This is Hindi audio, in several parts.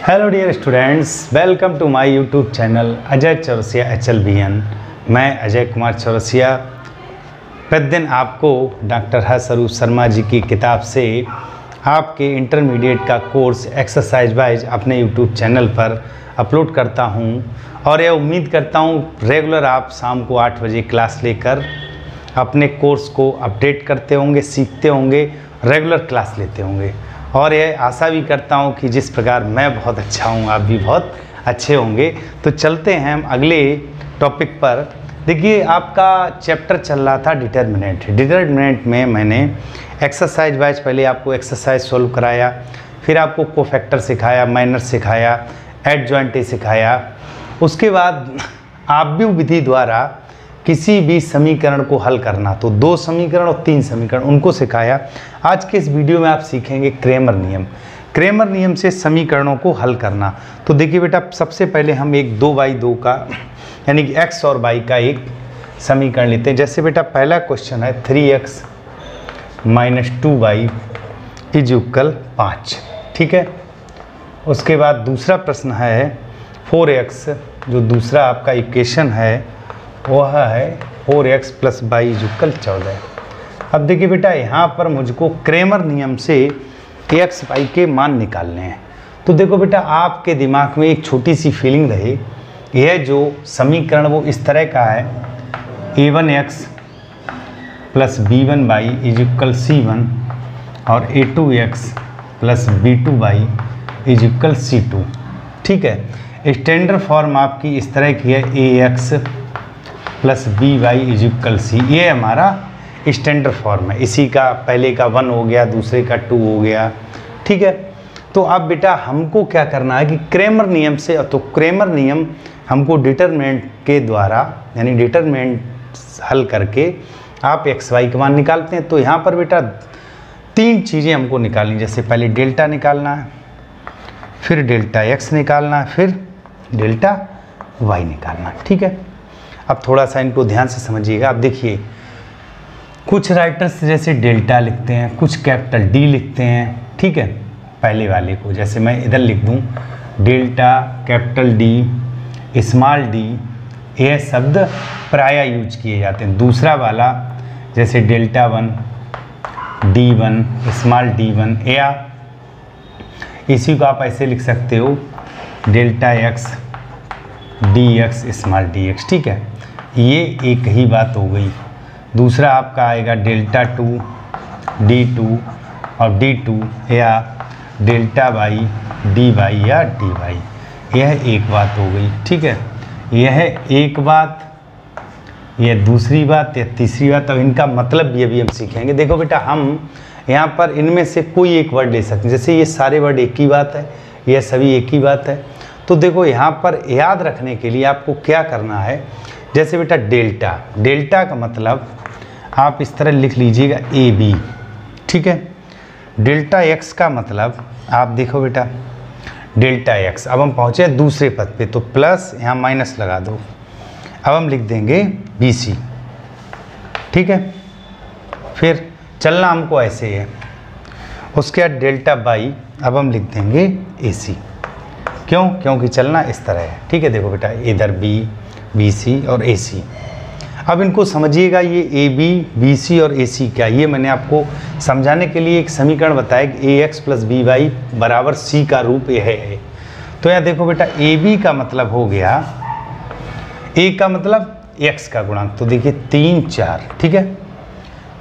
Hello dear students, welcome to my YouTube channel Ajay Chaurasia HLBN। मैं अजय कुमार चौरसिया प्रतिदिन आपको डॉक्टर हर्षरूप शर्मा जी की किताब से आपके इंटरमीडिएट का कोर्स एक्सरसाइज वाइज अपने यूट्यूब चैनल पर अपलोड करता हूं और यह उम्मीद करता हूं रेगुलर आप शाम को 8 बजे क्लास लेकर अपने कोर्स को अपडेट करते होंगे, सीखते होंगे, रेगुलर क्लास लेते होंगे। और यह आशा भी करता हूं कि जिस प्रकार मैं बहुत अच्छा हूं, आप भी बहुत अच्छे होंगे। तो चलते हैं हम अगले टॉपिक पर। देखिए, आपका चैप्टर चल रहा था डिटर्मिनेंट। डिटर्मिनेंट में मैंने एक्सरसाइज वाइज पहले आपको एक्सरसाइज सॉल्व कराया, फिर आपको कोफैक्टर सिखाया, माइनर सिखाया, एडजॉइंट सिखाया। उसके बाद आव्यूह विधि द्वारा किसी भी समीकरण को हल करना, तो 2 समीकरण और 3 समीकरण उनको सिखाया। आज के इस वीडियो में आप सीखेंगे क्रेमर नियम। क्रेमर नियम से समीकरणों को हल करना। तो देखिए बेटा, सबसे पहले हम एक 2/2 का यानी कि x और y का एक समीकरण लेते हैं। जैसे बेटा पहला क्वेश्चन है 3x - 2y = 5, ठीक है। उसके बाद दूसरा प्रश्न है 4x, जो दूसरा आपका इक्वेशन है वह है 4x + y = 14। अब देखिए बेटा, यहाँ पर मुझको क्रेमर नियम से x y के मान निकालने हैं। तो देखो बेटा, आपके दिमाग में एक छोटी सी फीलिंग रहे, यह जो समीकरण वो इस तरह का है a1x + b1y = c1 और a2x + b2y = c2, ठीक है। स्टैंडर्ड फॉर्म आपकी इस तरह की है ax + by = c। ये हमारा स्टैंडर्ड फॉर्म है। इसी का पहले का 1 हो गया, दूसरे का 2 हो गया, ठीक है। तो अब बेटा हमको क्या करना है कि क्रेमर नियम से, तो क्रेमर नियम हमको डिटरमिनेंट के द्वारा यानी डिटरमिनेंट हल करके आप x y का मान निकालते हैं। तो यहाँ पर बेटा 3 चीज़ें हमको निकालनी। जैसे पहले डेल्टा निकालना है, फिर डेल्टा x निकालना है, फिर डेल्टा y निकालना है, ठीक है। अब थोड़ा सा इनको ध्यान से समझिएगा। अब देखिए, कुछ राइटर्स जैसे डेल्टा लिखते हैं, कुछ कैपिटल D लिखते हैं, ठीक है। पहले वाले को जैसे मैं इधर लिख दूं delta, capital D, small d, यह शब्द प्रायः यूज किए जाते हैं। दूसरा वाला जैसे डेल्टा 1, D1, स्मॉल d1, या इसी को आप ऐसे लिख सकते हो delta x, dx, small dx, ठीक है। ये एक ही बात हो गई। दूसरा आपका आएगा डेल्टा 2, D2 और D2, या डेल्टा y, dy या dy। यह एक बात हो गई, ठीक है। यह एक बात, यह दूसरी बात, यह तीसरी बात। अब इनका मतलब भी अभी हम सीखेंगे। देखो बेटा, हम यहाँ पर इनमें से कोई एक वर्ड ले सकते हैं। जैसे ये सारे वर्ड एक ही बात है, यह सभी एक ही बात है। तो देखो, यहाँ पर याद रखने के लिए आपको क्या करना है। जैसे बेटा डेल्टा, डेल्टा का मतलब आप इस तरह लिख लीजिएगा AB, ठीक है। डेल्टा x का मतलब आप देखो बेटा डेल्टा x। अब हम पहुँचे दूसरे पद पे, तो प्लस यहाँ माइनस लगा दो। अब हम लिख देंगे BC, ठीक है। फिर चलना हमको ऐसे है। उसके बाद डेल्टा y, अब हम लिख देंगे AC। क्यों? क्योंकि चलना इस तरह है, ठीक है। देखो बेटा, इधर B, BC और AC। अब इनको समझिएगा, ये AB, BC और AC क्या, ये मैंने आपको समझाने के लिए एक समीकरण बताया कि ax + by = c का रूप यह है। तो यहाँ देखो बेटा, AB का मतलब हो गया, A का मतलब x का गुणांक, तो देखिए 3, 4, ठीक है।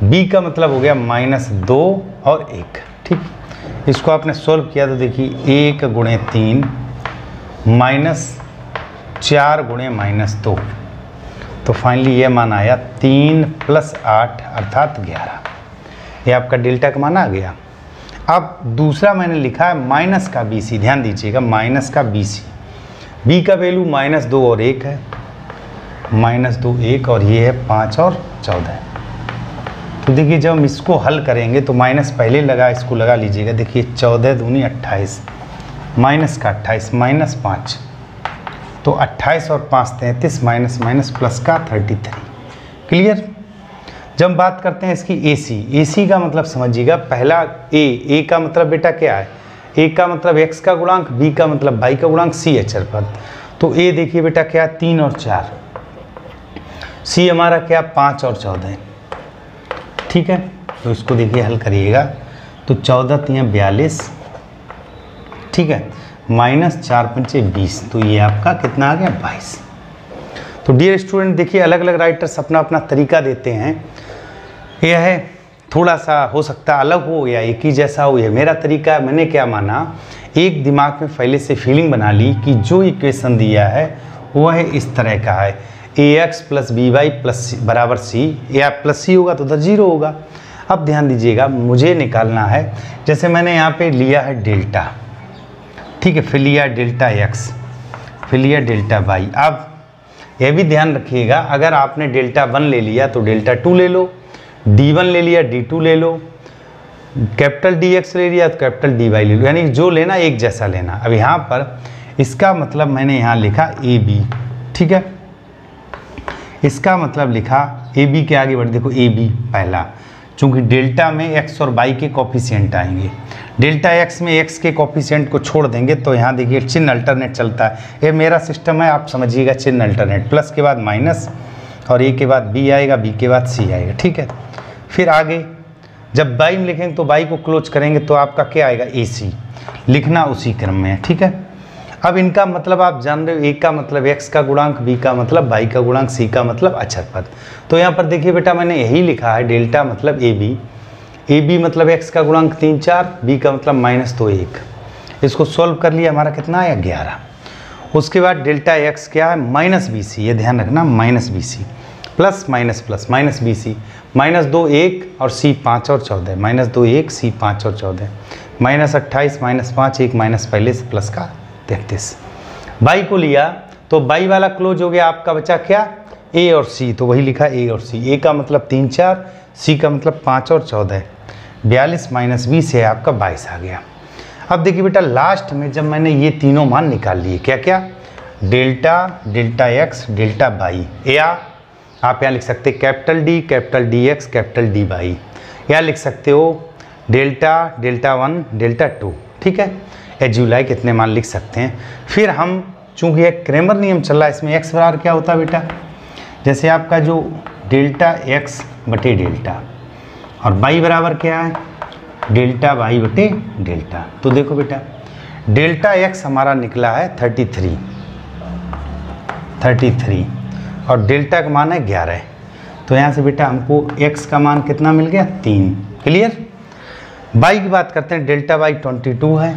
B का मतलब हो गया -2 और 1, ठीक। इसको आपने सोल्व किया तो देखिए 1 × 3 -4 × -2, तो फाइनली ये मान आया 3 + 8 अर्थात 11। ये आपका डेल्टा का मान आ गया। अब दूसरा मैंने लिखा है माइनस का BC, ध्यान दीजिएगा, माइनस का BC। B का वैल्यू -2 और 1 है, -2, 1 और ये है 5 और 14। तो देखिए, जब हम इसको हल करेंगे तो माइनस पहले लगा, इसको लगा लीजिएगा। देखिए 14 दूनी 28, माइनस का 28 -5, तो 28 और 5 33, माइनस माइनस प्लस का 33। क्लियर? जब बात करते हैं इसकी AC, AC का मतलब समझिएगा, पहला A का मतलब बेटा क्या है, ए का मतलब x का गुणांक, b का मतलब y का गुणांक, c अचर पद। तो a देखिए बेटा क्या 3 और 4, c हमारा क्या 5 और 14, ठीक है। तो इसको देखिए हल करिएगा तो 14 3 42, ठीक है, -4 पंचे 20, तो ये आपका कितना आ गया 22। तो डियर स्टूडेंट देखिए अलग अलग राइटर्स अपना अपना तरीका देते हैं, यह है थोड़ा सा हो सकता है अलग हो या एक ही जैसा हो, यह मेरा तरीका है। मैंने क्या माना, एक दिमाग में पहले से फीलिंग बना ली कि जो इक्वेशन दिया है वह इस तरह का है, ax + by + c, या प्लस सी होगा तो उधर 0 होगा। अब ध्यान दीजिएगा मुझे निकालना है, जैसे मैंने यहाँ पे लिया है डेल्टा, ठीक है, फिर लिया डेल्टा x, फिर लिया डेल्टा y। अब यह भी ध्यान रखिएगा अगर आपने डेल्टा 1 ले लिया तो डेल्टा 2 ले लो, d1 ले लिया d2 ले लो, कैपिटल dx ले लिया तो कैपिटल dy ले लो, यानी जो लेना एक जैसा लेना। अब यहाँ पर इसका मतलब मैंने यहाँ लिखा ab, ठीक है, इसका मतलब लिखा ab के आगे बढ़ देखो ab पहला, चूंकि डेल्टा में x और y के कॉफिशिएंट आएंगे, डेल्टा x में x के कॉफिशिएंट को छोड़ देंगे तो यहाँ देखिए चिन्ह अल्टरनेट चलता है, ये मेरा सिस्टम है, आप समझिएगा चिन्ह अल्टरनेट, प्लस के बाद माइनस और a के बाद b आएगा, b के बाद c आएगा, ठीक है। फिर आगे जब y में लिखेंगे तो y को क्लोज करेंगे तो आपका क्या आएगा ac, लिखना उसी क्रम में है, ठीक है। अब इनका मतलब आप जान रहे हो, a का मतलब x का गुणांक, b का मतलब y का गुणांक, c का मतलब अचर पद। तो यहाँ पर देखिए बेटा मैंने यही लिखा है, डेल्टा मतलब ab मतलब x का गुणांक 3 4, b का मतलब -2 1। इसको सॉल्व कर लिया, हमारा कितना आया 11। उसके बाद डेल्टा x क्या है -bc, ये ध्यान रखना -bc, plus minus plus -bc, -2 1 और c 5 और 14, -2 1 c 5 और 14, -28 -5 1 माइनस पहले से प्लस का 33। बाई को लिया तो बाई वाला क्लोज हो गया, आपका बचा क्या a और c, तो वही लिखा a और c, a का मतलब 3 4, c का मतलब 5 और 14, 42 -20 है आपका 22 आ गया। अब देखिए बेटा लास्ट में जब मैंने ये तीनों मान निकाल लिए, क्या क्या, delta, delta x, delta y, या आप यहाँ लिख सकते हैं capital D, capital dx, capital dy, या लिख सकते हो डेल्टा, डेल्टा 1, डेल्टा 2, ठीक है, एज यू लाइक इतने मान लिख सकते हैं। फिर हम चूंकि एक क्रेमर नियम चल रहा है, इसमें x बराबर क्या होता है बेटा, जैसे आपका जो डेल्टा x बटे डेल्टा, और y बराबर क्या है डेल्टा y बटे डेल्टा। तो देखो बेटा डेल्टा x हमारा निकला है 33 और डेल्टा का मान है 11, तो यहाँ से बेटा हमको x का मान कितना मिल गया 3, क्लियर। y की बात करते हैं, डेल्टा y 22 है,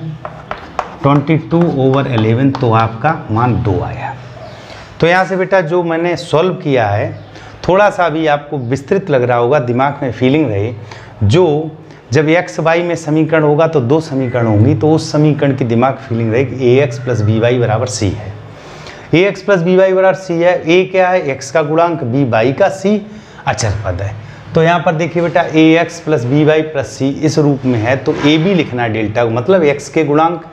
22/11, तो आपका मान 2 आया। तो यहाँ से बेटा जो मैंने सॉल्व किया है, थोड़ा सा भी आपको विस्तृत लग रहा होगा, दिमाग में फीलिंग रहे, जो जब x y में समीकरण होगा तो 2 समीकरण होंगी, तो उस समीकरण की दिमाग फीलिंग रहे कि ax + by बराबर c है, ax + by बराबर c है, a क्या है x का गुणांक, b y का, c अचर पद है। तो यहाँ पर देखिए बेटा ax + by + c इस रूप में है, तो a b लिखना है डेल्टा को, मतलब x के गुणांक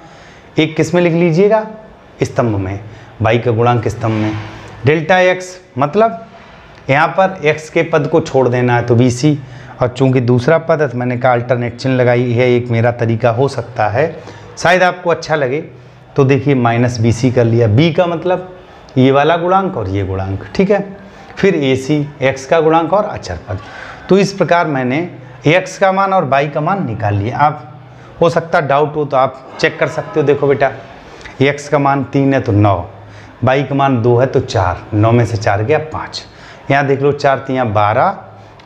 एक किस में लिख लीजिएगा, स्तंभ में, y का गुणांक स्तंभ में, डेल्टा x मतलब यहाँ पर x के पद को छोड़ देना है तो bc, और चूंकि दूसरा पद है तो मैंने कहा अल्टरनेट चिन्ह लगाई है, एक मेरा तरीका हो सकता है, शायद आपको अच्छा लगे। तो देखिए -bc कर लिया, b का मतलब ये वाला गुणांक और ये गुणांक, ठीक है, फिर ac x का गुणांक और अचर पद। तो इस प्रकार मैंने x का मान और y का मान निकाल लिया। आप हो सकता डाउट हो तो आप चेक कर सकते हो, देखो बेटा x का मान 3 है तो 9, y का मान 2 है तो 4, 9 में से 4 गया 5, यहाँ देख लो 4 3 12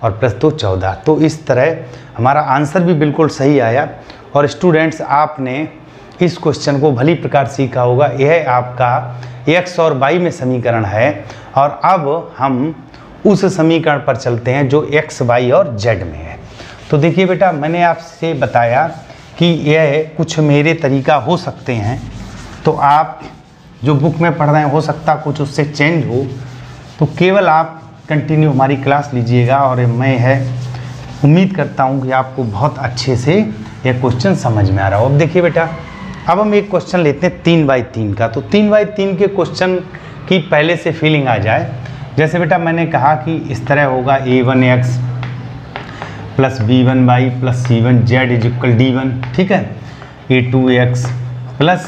और +2 14। तो इस तरह हमारा आंसर भी बिल्कुल सही आया। और स्टूडेंट्स आपने इस क्वेश्चन को भली प्रकार सीखा होगा, यह आपका x और y में समीकरण है, और अब हम उस समीकरण पर चलते हैं जो x y और z में है। तो देखिए बेटा मैंने आपसे बताया कि यह कुछ मेरे तरीका हो सकते हैं, तो आप जो बुक में पढ़ रहे हैं हो सकता कुछ उससे चेंज हो, तो केवल आप कंटिन्यू हमारी क्लास लीजिएगा, और मैं उम्मीद करता हूँ कि आपको बहुत अच्छे से यह क्वेश्चन समझ में आ रहा हो। अब देखिए बेटा अब हम एक क्वेश्चन लेते हैं 3/3 का। तो 3/3 के क्वेश्चन की पहले से फीलिंग आ जाए, जैसे बेटा मैंने कहा कि इस तरह होगा a1x + b1y + c1z = d1, ठीक है। A2x plus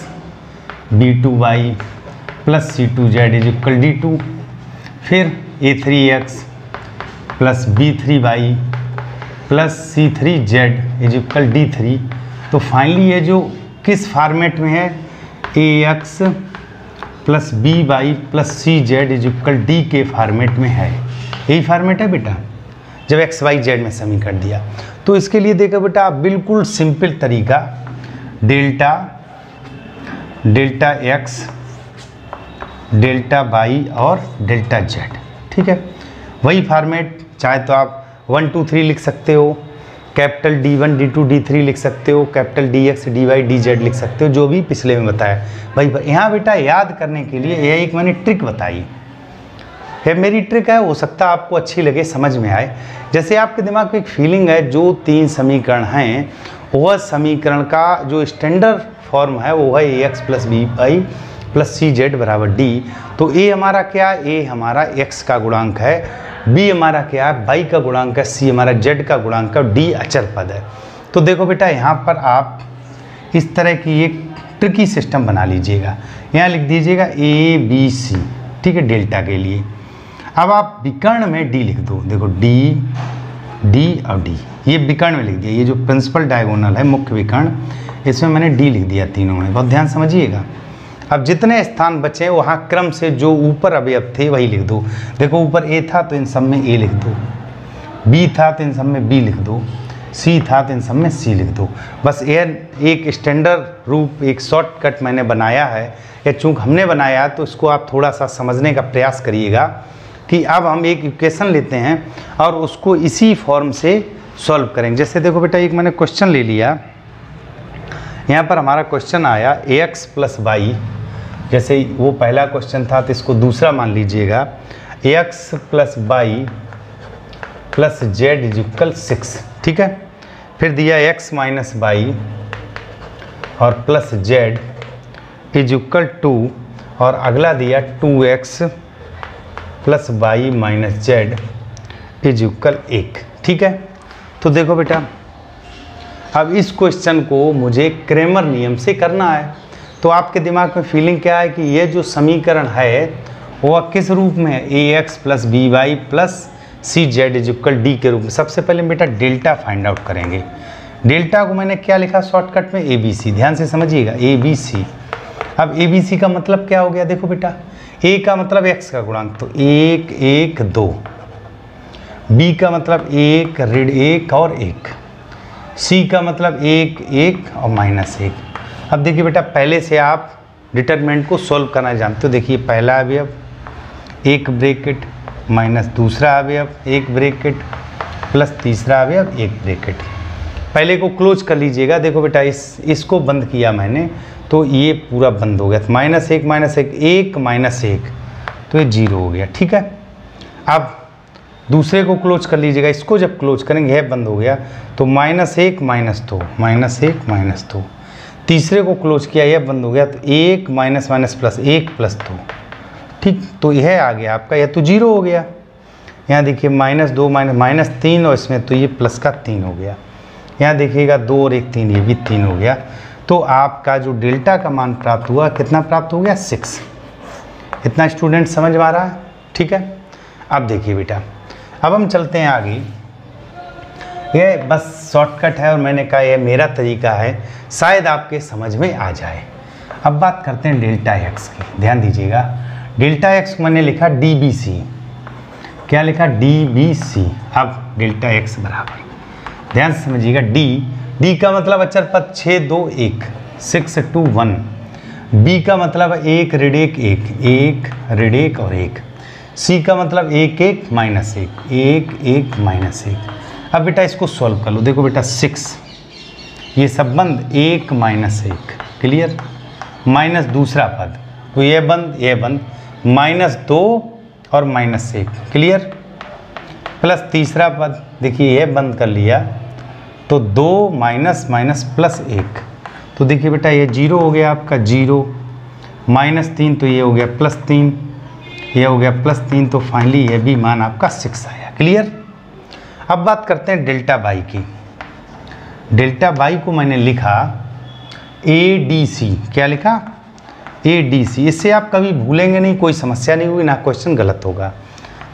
B2y plus C2z is equal D2, फिर A3x plus B3y plus C3z is equal D3। तो फाइनली ये जो किस फॉर्मेट में है, AX plus BY plus CZ is equal D के फॉर्मेट में है। यही फॉर्मेट है बेटा जब XYZ में समीकरण दिया। तो इसके लिए देखो बेटा आप बिल्कुल सिंपल तरीका, डेल्टा X डेल्टा Y और डेल्टा Z, ठीक है। वही फॉर्मेट, चाहे तो आप 1 2 3 लिख सकते हो, कैपिटल D1 D2 D3 लिख सकते हो, कैपिटल DX DY DZ लिख सकते हो, जो भी पिछले में बताया भाई। यहाँ बेटा याद करने के लिए यह एक मैंने ट्रिक बताई है, मेरी ट्रिक है, हो सकता है आपको अच्छी लगे, समझ में आए। जैसे आपके दिमाग में एक फीलिंग है, जो 3 समीकरण हैं वह समीकरण का जो स्टैंडर्ड फॉर्म है वो है AX plus BY plus CZ बराबर D। तो A हमारा क्या है, A हमारा X का गुणांक है, B हमारा क्या है, Y का गुणांक है, C हमारा Z का गुणांक है, D अचर पद है। तो देखो बेटा यहाँ पर आप इस तरह की एक ट्रिकी सिस्टम बना लीजिएगा। यहाँ लिख दीजिएगा ABC, ठीक है, डेल्टा के लिए। अब आप विकर्ण में D लिख दो, देखो D और D, ये विकर्ण में लिख दिया। ये जो प्रिंसिपल डायगोनल है, मुख्य विकर्ण, इसमें मैंने D लिख दिया तीनों में, बहुत ध्यान समझिएगा। अब जितने स्थान बचे वहाँ क्रम से जो ऊपर अवयव थे वही लिख दो। देखो ऊपर A था तो इन सब में A लिख दो, B था तो इन सब में B लिख दो, C था तो इन सब में C लिख दो। बस ये एक स्टैंडर्ड रूप, एक शॉर्टकट मैंने बनाया है, या चूँकि हमने बनाया तो इसको आप थोड़ा सा समझने का प्रयास करिएगा कि अब हम एक इक्वेशन लेते हैं और उसको इसी फॉर्म से सॉल्व करेंगे। जैसे देखो बेटा एक मैंने क्वेश्चन ले लिया, यहाँ पर हमारा क्वेश्चन आया AX प्लस Y, जैसे वो पहला क्वेश्चन था तो इसको दूसरा मान लीजिएगा, AX plus Y plus Z is equal 6, ठीक है। फिर दिया X माइनस Y और प्लस Z इज इक्वल 2, और अगला दिया 2X plus Y minus Z is equal 1, ठीक है। तो देखो बेटा अब इस क्वेश्चन को मुझे क्रेमर नियम से करना है। तो आपके दिमाग में फीलिंग क्या है कि ये जो समीकरण है वह किस रूप में है, AX plus BY plus CZ is equal D के रूप में। सबसे पहले बेटा डेल्टा फाइंड आउट करेंगे। डेल्टा को मैंने क्या लिखा शॉर्टकट में, ABC, ध्यान से समझिएगा, ABC। अब ABC का मतलब क्या हो गया, देखो बेटा A का मतलब X का गुणांक, तो 1 1 2, B का मतलब 1 ऋण 1 और 1, C का मतलब 1 1 और माइनस 1। अब देखिए बेटा पहले से आप डिटरमिनेंट को सॉल्व करना जानते हो। देखिए पहला अवयव 1 ब्रैकेट माइनस दूसरा अवयव 1 ब्रैकेट प्लस तीसरा अवयव 1 ब्रैकेट। पहले को क्लोज कर लीजिएगा। देखो बेटा इसको बंद किया मैंने तो ये पूरा बंद हो गया, माइनस 1 माइनस 1 1 माइनस 1, तो ये 0 हो गया, ठीक है। अब दूसरे को क्लोज कर लीजिएगा, इसको जब क्लोज करेंगे यह बंद हो गया, तो माइनस 1 माइनस 2 माइनस 1 माइनस 2। तीसरे को क्लोज किया, यह बंद हो गया, तो 1 माइनस माइनस प्लस 1 प्लस 2, ठीक। तो यह आ गया आपका, यह तो 0 हो गया। यहाँ देखिए माइनस 2 माइनस 3 और इसमें तो ये प्लस का 3 हो गया। यहाँ देखिएगा 2 और 1 3, ये भी 3 हो गया। तो आपका जो डेल्टा का मान प्राप्त हुआ कितना प्राप्त हो गया, 6। इतना स्टूडेंट समझ में आ रहा है, ठीक है। अब देखिए बेटा अब हम चलते हैं आगे। ये बस शॉर्टकट है और मैंने कहा यह मेरा तरीका है, शायद आपके समझ में आ जाए। अब बात करते हैं डेल्टा एक्स की, ध्यान दीजिएगा। डेल्टा एक्स मैंने लिखा DBC, क्या लिखा DBC। अब डेल्टा एक्स बराबर, ध्यान से समझिएगा, D का मतलब अचर पद 6 2 1 6 2 1, B का मतलब 1 ऋण 1 1 1 ऋण 1 और 1, C का मतलब 1 1 माइनस 1 1 1 माइनस 1। अब बेटा इसको सॉल्व कर लो। देखो बेटा 6, ये सब बंद, 1 माइनस 1, क्लियर। माइनस दूसरा पद, तो ये बंद माइनस 2 और माइनस 1, क्लियर। प्लस तीसरा पद, देखिए ये बंद कर लिया, तो 2 माइनस माइनस प्लस 1, तो देखिए बेटा ये 0 हो गया आपका, 0 माइनस 3, तो ये हो गया प्लस 3, ये हो गया प्लस 3, तो फाइनली ये भी मान आपका 6 आया, क्लियर। अब बात करते हैं डेल्टा वाई की। डेल्टा वाई को मैंने लिखा ADC, क्या लिखा ADC। इससे आप कभी भूलेंगे नहीं, कोई समस्या नहीं होगी, ना क्वेश्चन गलत होगा।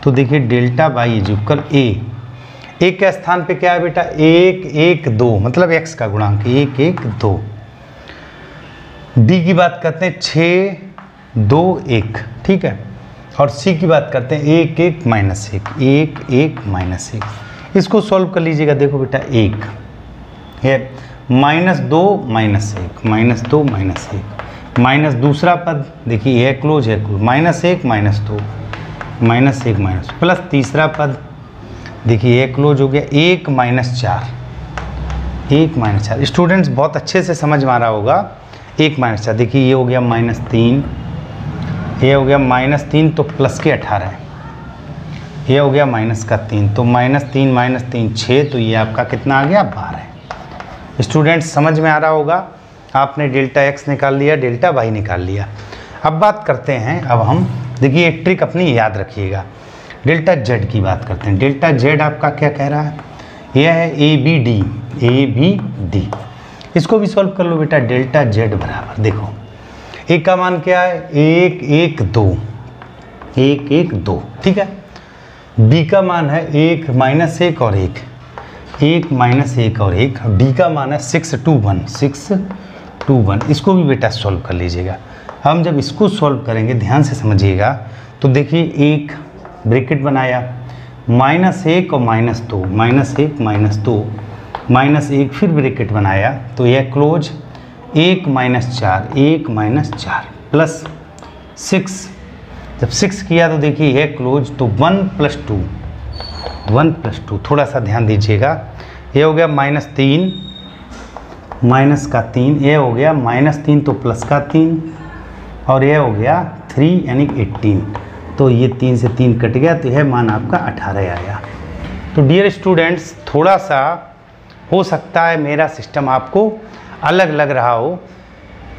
तो देखिए डेल्टा बाई इज इक्वल ए के स्थान पे क्या है बेटा 1 1 2, मतलब x का गुणांक 1 1 2। डी की बात करते हैं 6 2 1, ठीक है। और सी की बात करते हैं 1 1 माइनस 1 1 1 माइनस 1। इसको सॉल्व कर लीजिएगा। देखो बेटा 1 है -2 -1 -2 -1 माइनस दूसरा पद देखिए यह क्लोज है, -1 -2 -1 माइनस प्लस तीसरा पद देखिए यह क्लोज हो गया 1 -4 1 -4। स्टूडेंट्स बहुत अच्छे से समझ में आ रहा होगा 1 -4। देखिए ये हो गया -3, ये हो गया -3 तो प्लस के 18, ये हो गया -3 तो -3 -3 6, तो ये आपका कितना आ गया 12। स्टूडेंट्स समझ में आ रहा होगा, आपने डेल्टा x निकाल लिया, डेल्टा y निकाल लिया। अब बात करते हैं, अब हम देखिए एक ट्रिक अपनी याद रखिएगा, डेल्टा z की बात करते हैं। डेल्टा z आपका क्या कह रहा है, यह है ABD। इसको भी सॉल्व कर लो बेटा। डेल्टा z बराबर देखो a का मान क्या है 1 1 2 1 1 2, ठीक है। b का मान है 1 -1 और 1 1 -1 और 1। d का मान है 6 2 1 6 2 1। इसको भी बेटा सॉल्व कर लीजिएगा। हम जब इसको सॉल्व करेंगे ध्यान से समझिएगा, तो देखिए एक ब्रैकेट बनाया -1 और -2 -1 -2 -1 फिर ब्रैकेट बनाया, तो यह क्लोज 1 -4 1 -4 प्लस 6। जब 6 किया तो देखिए यह क्लोज, तो 1 + 2 थोड़ा सा ध्यान दीजिएगा। ये हो गया -3 माइनस का 3, ये हो गया -3 तो प्लस का 3, और यह हो गया 3 यानी 18। तो ये 3 से 3 कट गया, तो यह मान आपका 18 आया। तो डियर स्टूडेंट्स थोड़ा सा हो सकता है मेरा सिस्टम आपको अलग लग रहा हो,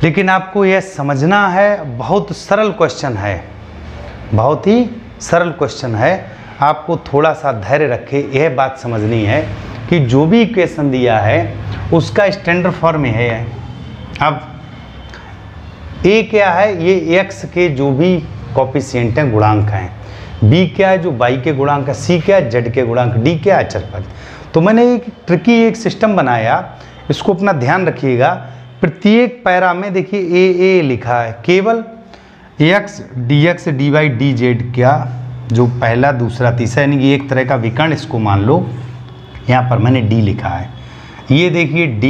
लेकिन आपको यह समझना है, बहुत सरल क्वेश्चन है, बहुत ही सरल क्वेश्चन है। आपको थोड़ा सा धैर्य रखे, यह बात समझनी है कि जो भी इक्वेशन दिया है उसका स्टैंडर्ड फॉर्म में है। अब a क्या है, ये x के जो भी कोफिशिएंट हैं, गुणांक हैं। b क्या है, जो y के गुणांक है। c क्या है, z के गुणांक। d क्या है, अचर पद। तो मैंने एक ट्रिकी एक सिस्टम बनाया, इसको अपना ध्यान रखिएगा। प्रत्येक पैरा में देखिए a लिखा है, केवल x dx dy dz क्या, जो पहला दूसरा तीसरा यानी कि एक तरह का विकर्ण इसको मान लो। यहाँ पर मैंने d लिखा है, ये देखिए d,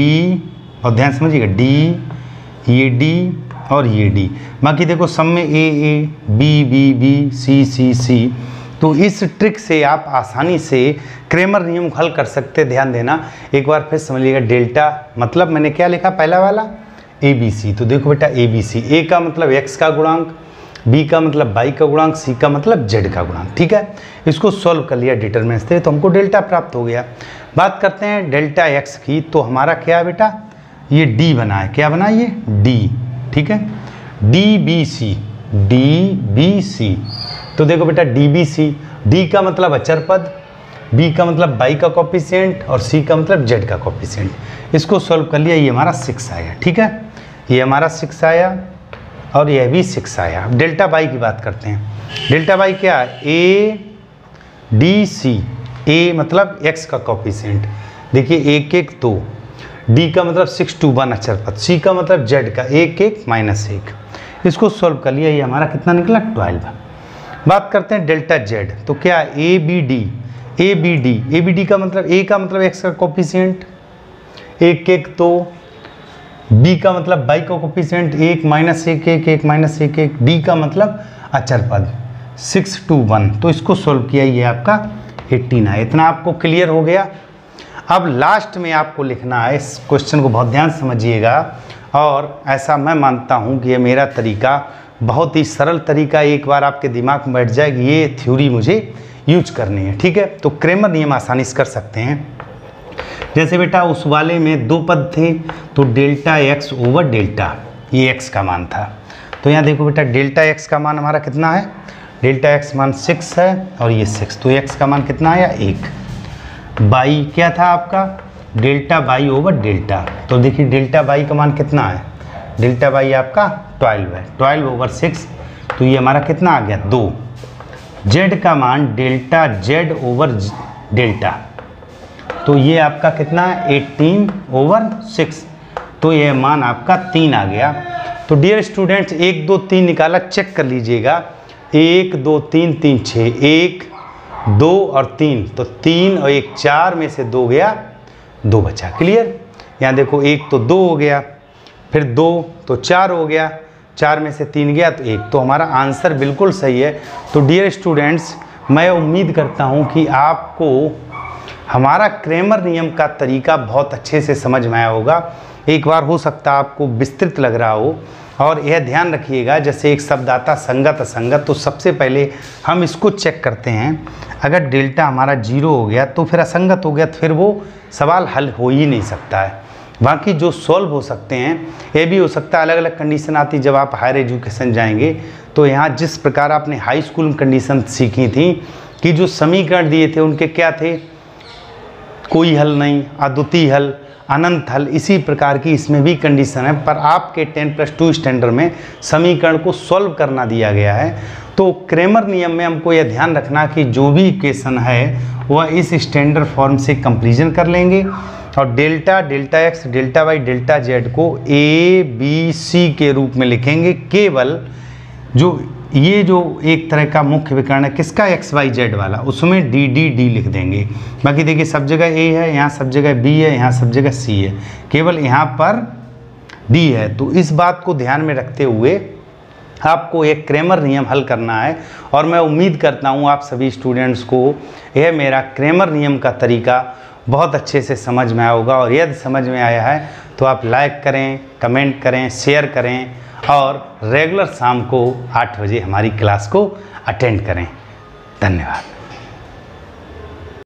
और ध्यान समझिएगा d, ये d और ये d। बाकी देखो सब में a b b b c c c। तो इस ट्रिक से आप आसानी से क्रेमर नियम हल कर सकते। ध्यान देना, एक बार फिर समझ लीजिएगा। डेल्टा मतलब मैंने क्या लिखा पहला वाला ABC। तो देखो बेटा ABC, A का मतलब x का गुणांक, B का मतलब y का गुणांक, C का मतलब z का गुणांक, ठीक है। इसको सॉल्व कर लिया डिटरमिनेंट से, तो हमको डेल्टा प्राप्त हो गया। बात करते हैं डेल्टा x की, तो हमारा क्या है बेटा, ये D बना है। क्या बना ये D, ठीक है। DBC। तो देखो बेटा DBC, D का मतलब अचर पद, B का मतलब y का कोफिशिएंट, और C का मतलब z का कोफिशिएंट। इसको सॉल्व कर लिया, ये हमारा 6 आया, ठीक है। ये हमारा 6 आया और यह भी 6 आया। अब डेल्टा y की बात करते हैं। डेल्टा y क्या है, ADC। A मतलब x का कोफिशिएंट, देखिए 1 1 2। D का मतलब 6 2 1 अचर पद। C का मतलब z का 1 1 -1। इसको सॉल्व कर लिया, ये हमारा कितना निकला 12। बात करते हैं डेल्टा z, तो क्या ABD का मतलब A का मतलब x का कोफिशिएंट 1 1 2, B का मतलब y का कोफिशिएंट 1 -1 1 1 -1 1, D का मतलब अचर पद 6 2 1। तो इसको सॉल्व किया, ये आपका 18 है। इतना आपको क्लियर हो गया। अब लास्ट में आपको लिखना है, इस क्वेश्चन को बहुत ध्यान से समझिएगा, और ऐसा मैं मानता हूँ कि ये मेरा तरीका बहुत ही सरल तरीका, एक बार आपके दिमाग में बैठ जाएगी, ये थ्योरी मुझे यूज करनी है, ठीक है। तो क्रेमर नियम आसानी से कर सकते हैं। जैसे बेटा उस वाले में 2 पद थे, तो डेल्टा x ओवर डेल्टा, ये x का मान था। तो यहाँ देखो बेटा डेल्टा x का मान हमारा कितना है, डेल्टा x मान 6 है और ये 6, तो x का मान कितना आया 1। y क्या था आपका, डेल्टा y ओवर डेल्टा। तो देखिए डेल्टा y का मान कितना है डेल्टा वाई आपका 12 है, 12/6, तो ये हमारा कितना आ गया 2। जेड का मान डेल्टा जेड ओवर डेल्टा, तो ये आपका कितना है 18/6, तो ये मान आपका 3 आ गया। तो डियर स्टूडेंट्स 1 2 3 निकाला, चेक कर लीजिएगा, 1 2 3 3 6, 1 2 और 3, तो 3 और 1 4 में से 2 गया, 2 बचा। क्लियर? यहाँ देखो 1 तो 2 हो गया, फिर 2 तो 4 हो गया, 4 में से 3 गया तो 1, तो हमारा आंसर बिल्कुल सही है। तो डियर स्टूडेंट्स मैं उम्मीद करता हूँ कि आपको हमारा क्रैमर नियम का तरीका बहुत अच्छे से समझ में आया होगा। एक बार हो सकता है आपको विस्तृत लग रहा हो, और यह ध्यान रखिएगा जैसे एक शब्द आता संगत असंगत, तो सबसे पहले हम इसको चेक करते हैं। अगर डेल्टा हमारा 0 हो गया तो फिर असंगत हो गया, तो फिर वो सवाल हल हो ही नहीं सकता है। बाकी जो सॉल्व हो सकते हैं, ये भी हो सकता है अलग अलग कंडीशन आती जब आप हायर एजुकेशन जाएंगे। तो यहाँ जिस प्रकार आपने हाई स्कूल में कंडीशन सीखी थी कि जो समीकरण दिए थे उनके क्या थे, कोई हल नहीं, अद्वितीय हल, अनंत हल, इसी प्रकार की इसमें भी कंडीशन है। पर आपके 10+2 स्टैंडर्ड में समीकरण को सॉल्व करना दिया गया है। तो क्रैमर नियम में हमको यह ध्यान रखना कि जो भी इक्वेशन है वह इस स्टैंडर्ड फॉर्म से कंपेरिजन कर लेंगे, और delta, delta X, delta Y, delta Z को ए बी सी के रूप में लिखेंगे। केवल जो ये जो एक तरह का मुख्य विकर्ण है किसका, एक्स वाई जेड वाला, उसमें डी डी डी लिख देंगे। बाकी देखिए सब जगह ए है, यहाँ सब जगह बी है, यहाँ सब जगह सी है, केवल यहाँ पर डी है। तो इस बात को ध्यान में रखते हुए आपको एक क्रैमर नियम हल करना है, और मैं उम्मीद करता हूँ आप सभी स्टूडेंट्स को यह मेरा क्रैमर नियम का तरीका बहुत अच्छे से समझ में आया होगा। और यदि समझ में आया है तो आप लाइक करें, कमेंट करें, शेयर करें, और रेगुलर शाम को 8 बजे हमारी क्लास को अटेंड करें। धन्यवाद।